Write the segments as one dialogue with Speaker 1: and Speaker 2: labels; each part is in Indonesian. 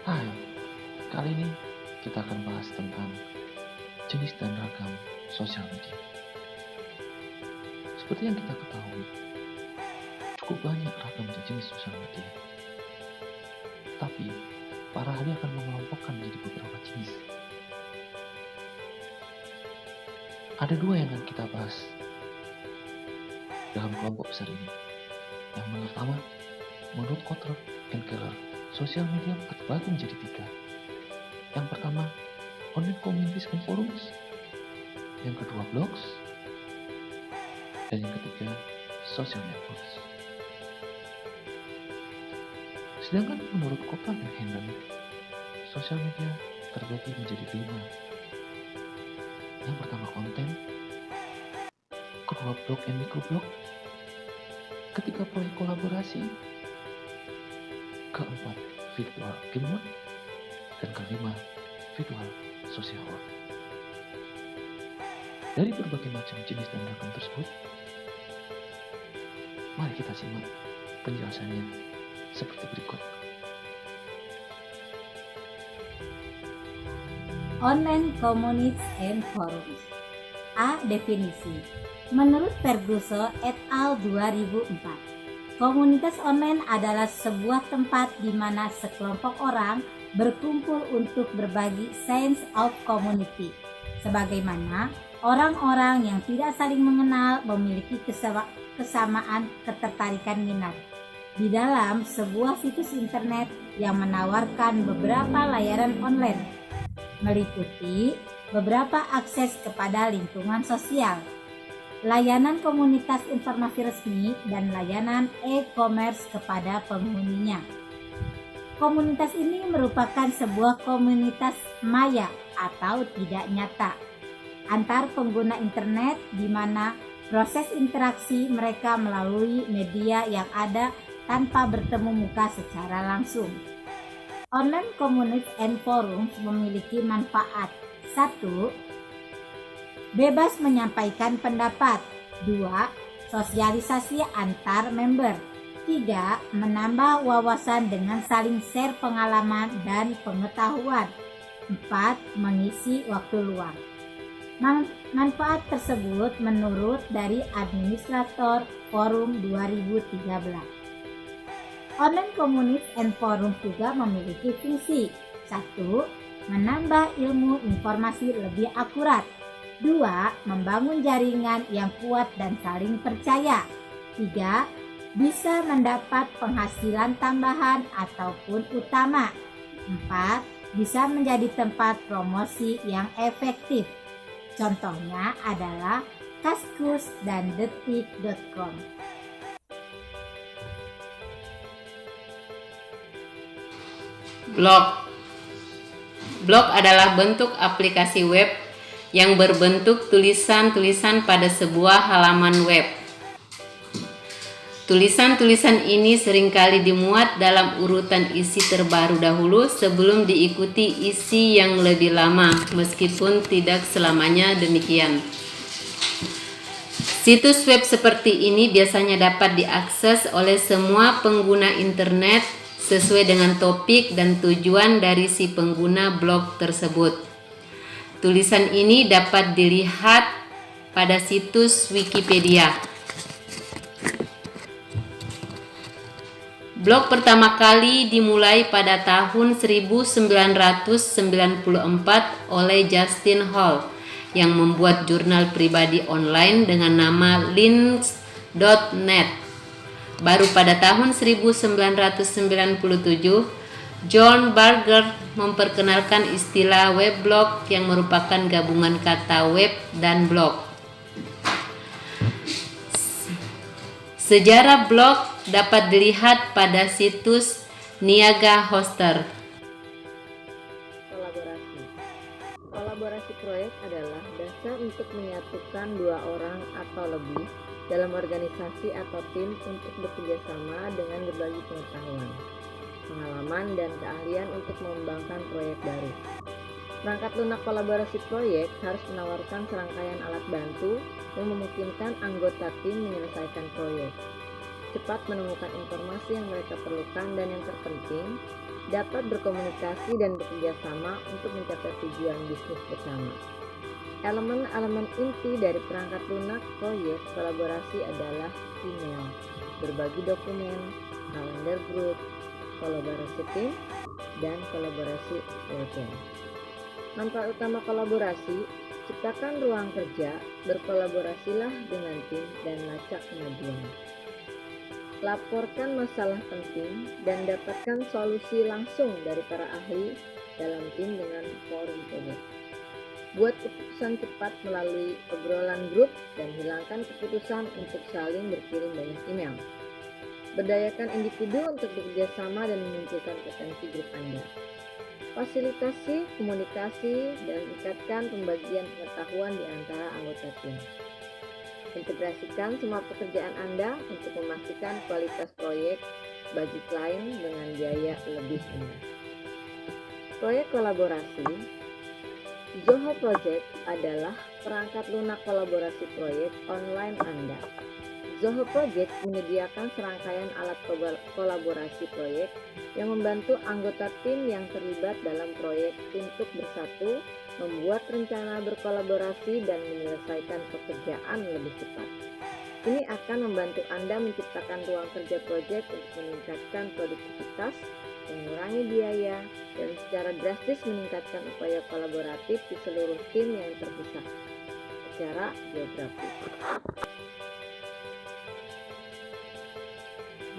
Speaker 1: Hai, kali ini kita akan bahas tentang jenis dan ragam sosial media. Seperti yang kita ketahui, cukup banyak ragam jenis sosial media. Tapi, para ahli akan mengelompokkan menjadi beberapa jenis. Ada dua yang akan kita bahas dalam kelompok besar ini. Yang pertama, menurut Kotler dan Keller, sosial media terbagi menjadi tiga. Yang pertama, online communities and forums. Yang kedua, blogs. Dan yang ketiga, social networks. Sedangkan menurut Kotler dan Hendon, sosial media terbagi menjadi 5. Yang pertama, konten. Kedua, blog and microblog. Ketiga, proyek kolaborasi. Keempat, virtual game mode. Dan kelima, virtual social world. Dari berbagai macam jenis dan ragam tersebut, mari kita simak penjelasannya seperti berikut.
Speaker 2: Online communities and forums. A. Definisi. Menurut Ferguson et al. 2004, komunitas online adalah sebuah tempat di mana sekelompok orang berkumpul untuk berbagi sense of community. Sebagaimana orang-orang yang tidak saling mengenal memiliki kesamaan ketertarikan minat di dalam sebuah situs internet yang menawarkan beberapa layanan online, meliputi beberapa akses kepada lingkungan sosial, layanan komunitas informasi resmi, dan layanan e-commerce kepada penghuninya. Komunitas ini merupakan sebuah komunitas maya atau tidak nyata antar pengguna internet di mana proses interaksi mereka melalui media yang ada tanpa bertemu muka secara langsung. Online communities and forums memiliki manfaat. 1. Bebas menyampaikan pendapat. 2. Sosialisasi antar member. 3. Menambah wawasan dengan saling share pengalaman dan pengetahuan. 4. Mengisi waktu luang. Manfaat tersebut menurut dari administrator forum 2013. Online communities and forums juga memiliki fungsi. 1. Menambah ilmu informasi lebih akurat. 2. Membangun jaringan yang kuat dan saling percaya. 3. Bisa mendapat penghasilan tambahan ataupun utama. 4. Bisa menjadi tempat promosi yang efektif. Contohnya adalah Kaskus dan detik.com.
Speaker 3: Blog adalah bentuk aplikasi web yang berbentuk tulisan-tulisan pada sebuah halaman web. Tulisan-tulisan ini seringkali dimuat dalam urutan isi terbaru dahulu sebelum diikuti isi yang lebih lama, meskipun tidak selamanya demikian. Situs web seperti ini biasanya dapat diakses oleh semua pengguna internet sesuai dengan topik dan tujuan dari si pengguna blog tersebut. Tulisan ini dapat dilihat pada situs Wikipedia. Blog pertama kali dimulai pada tahun 1994 oleh Justin Hall yang membuat jurnal pribadi online dengan nama Links.net. Baru pada tahun 1997, John Berger memperkenalkan istilah weblog yang merupakan gabungan kata web dan blog. Sejarah blog dapat dilihat pada situs Niagara Hoster.
Speaker 4: Kolaborasi proyek adalah dasar untuk menyatukan dua orang atau lebih dalam organisasi atau tim untuk bekerjasama dengan berbagi pengetahuan, pengalaman, dan keahlian untuk mengembangkan proyek baru. Perangkat lunak kolaborasi proyek harus menawarkan serangkaian alat bantu yang memungkinkan anggota tim menyelesaikan proyek, cepat menemukan informasi yang mereka perlukan, dan yang terpenting, dapat berkomunikasi dan bekerja sama untuk mencapai tujuan bisnis bersama. Elemen-elemen inti dari perangkat lunak proyek kolaborasi adalah email, berbagi dokumen, kalender grup, kolaborasi tim, dan kolaborasi weekend. Manfaat utama kolaborasi: ciptakan ruang kerja, berkolaborasilah dengan tim dan lacak kemajuan. Laporkan masalah penting dan dapatkan solusi langsung dari para ahli dalam tim dengan forum proyek. Buat keputusan cepat melalui obrolan grup dan hilangkan keputusan untuk saling berkirim banyak email. Berdayakan individu untuk bekerja sama dan memunculkan potensi grup Anda. Fasilitasi komunikasi dan ikatkan pembagian pengetahuan di antara anggota tim. Integrasikan semua pekerjaan Anda untuk memastikan kualitas proyek bagi klien dengan biaya lebih rendah. Proyek kolaborasi. Zoho Project adalah perangkat lunak kolaborasi proyek online Anda. Zoho Project menyediakan serangkaian alat kolaborasi proyek yang membantu anggota tim yang terlibat dalam proyek untuk bersatu, membuat rencana berkolaborasi, dan menyelesaikan pekerjaan lebih cepat. Ini akan membantu Anda menciptakan ruang kerja proyek untuk meningkatkan produktivitas, mengurangi biaya, dan secara drastis meningkatkan upaya kolaboratif di seluruh tim yang terpisah secara geografis.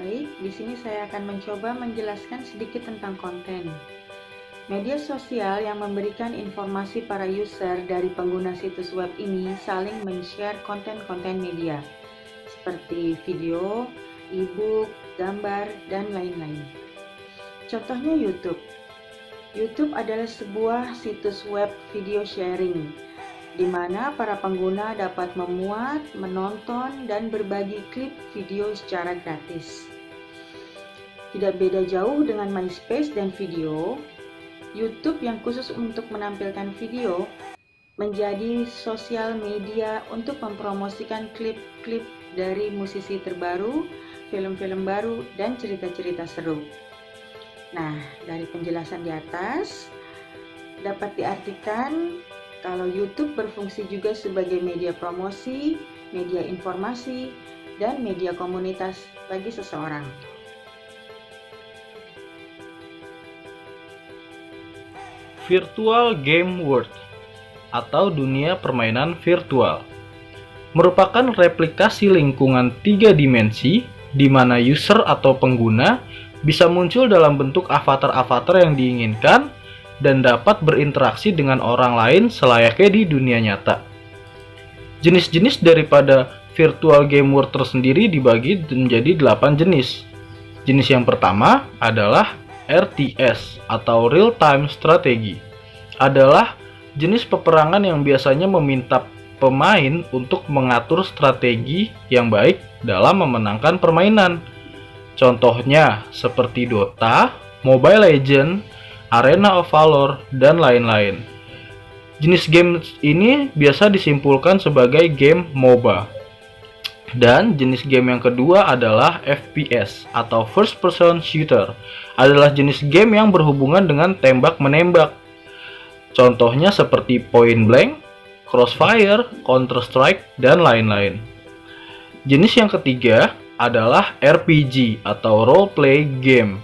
Speaker 5: Baik, di sini saya akan mencoba menjelaskan sedikit tentang konten. Media sosial yang memberikan informasi para user dari pengguna situs web ini saling men-share konten-konten media, seperti video, e-book, gambar, dan lain-lain. Contohnya YouTube. YouTube adalah sebuah situs web video sharing, di mana para pengguna dapat memuat, menonton, dan berbagi klip video secara gratis. Tidak beda jauh dengan MySpace dan video, YouTube yang khusus untuk menampilkan video menjadi sosial media untuk mempromosikan klip-klip dari musisi terbaru, film-film baru, dan cerita-cerita seru. Nah, dari penjelasan di atas dapat diartikan kalau YouTube berfungsi juga sebagai media promosi, media informasi, dan media komunitas bagi seseorang.
Speaker 6: Virtual Game World atau dunia permainan virtual merupakan replikasi lingkungan 3 dimensi di mana user atau pengguna bisa muncul dalam bentuk avatar-avatar yang diinginkan dan dapat berinteraksi dengan orang lain selayaknya di dunia nyata. Jenis-jenis daripada virtual game world tersendiri dibagi menjadi 8 jenis. Jenis yang pertama adalah RTS atau Real Time Strategy. Adalah jenis peperangan yang biasanya meminta pemain untuk mengatur strategi yang baik dalam memenangkan permainan. Contohnya seperti Dota, Mobile Legends, Arena of Valor, dan lain-lain. Jenis game ini biasa disimpulkan sebagai game MOBA. Dan jenis game yang kedua adalah FPS atau First Person Shooter. Adalah jenis game yang berhubungan dengan tembak-menembak. Contohnya seperti Point Blank, Crossfire, Counter-Strike, dan lain-lain. Jenis yang ketiga adalah RPG atau Role Play Game.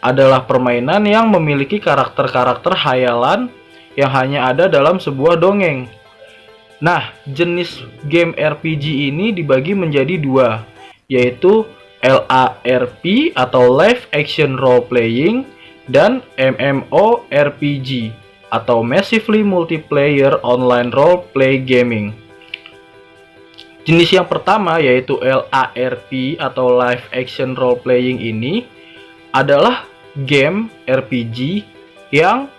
Speaker 6: Adalah permainan yang memiliki karakter-karakter khayalan yang hanya ada dalam sebuah dongeng. Nah, jenis game RPG ini dibagi menjadi 2, yaitu LARP atau Live Action Role Playing dan MMORPG atau Massively Multiplayer Online Role Play Gaming. Jenis yang pertama yaitu LARP atau Live Action Role Playing ini adalah game RPG yang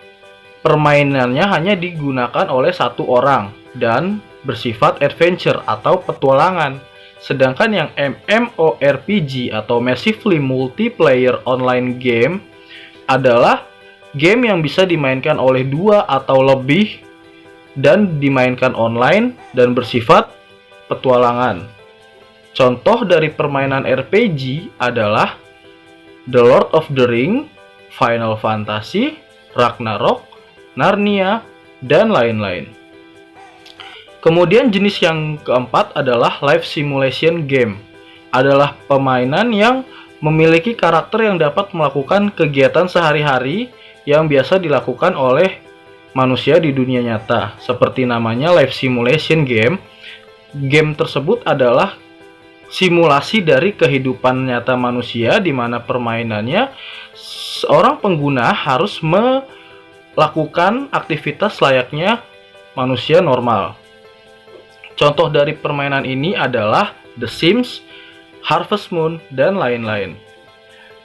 Speaker 6: permainannya hanya digunakan oleh satu orang dan bersifat adventure atau petualangan. Sedangkan yang MMORPG atau Massively Multiplayer Online Game adalah game yang bisa dimainkan oleh 2 atau lebih dan dimainkan online dan bersifat petualangan. Contoh dari permainan RPG adalah The Lord of the Ring, Final Fantasy, Ragnarok, Narnia, dan lain-lain. Kemudian jenis yang keempat adalah live simulation game. Adalah permainan yang memiliki karakter yang dapat melakukan kegiatan sehari-hari yang biasa dilakukan oleh manusia di dunia nyata. Seperti namanya live simulation game. Game tersebut adalah simulasi dari kehidupan nyata manusia di mana permainannya seorang pengguna harus melakukan aktivitas layaknya manusia normal. Contoh dari permainan ini adalah The Sims, Harvest Moon, dan lain-lain.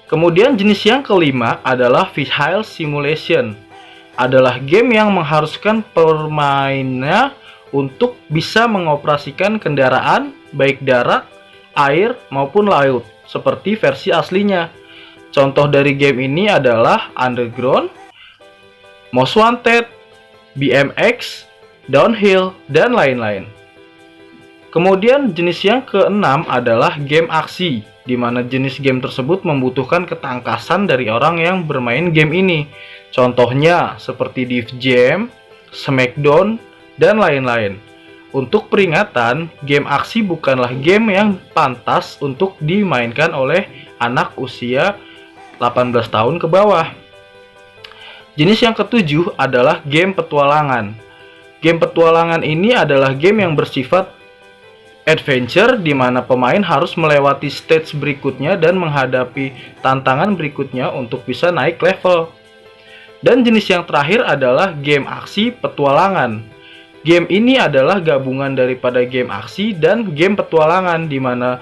Speaker 6: Kemudian jenis yang kelima adalah Vehicle Simulation. Adalah game yang mengharuskan pemainnya untuk bisa mengoperasikan kendaraan baik darat, air, maupun laut seperti versi aslinya. Contoh dari game ini adalah Underground, Most Wanted, BMX, Downhill, dan lain-lain. Kemudian jenis yang keenam adalah game aksi, di mana jenis game tersebut membutuhkan ketangkasan dari orang yang bermain game ini. Contohnya seperti Div Jam, Smackdown, dan lain-lain. Untuk peringatan, game aksi bukanlah game yang pantas untuk dimainkan oleh anak usia 18 tahun ke bawah. Jenis yang ketujuh adalah game petualangan. Game petualangan ini adalah game yang bersifat adventure di mana pemain harus melewati stage berikutnya dan menghadapi tantangan berikutnya untuk bisa naik level. Dan jenis yang terakhir adalah game aksi petualangan. Game ini adalah gabungan daripada game aksi dan game petualangan di mana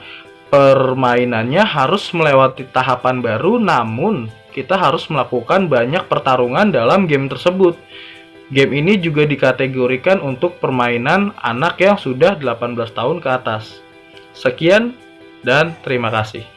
Speaker 6: permainannya harus melewati tahapan baru, namun kita harus melakukan banyak pertarungan dalam game tersebut. Game ini juga dikategorikan untuk permainan anak yang sudah 18 tahun ke atas. Sekian dan terima kasih.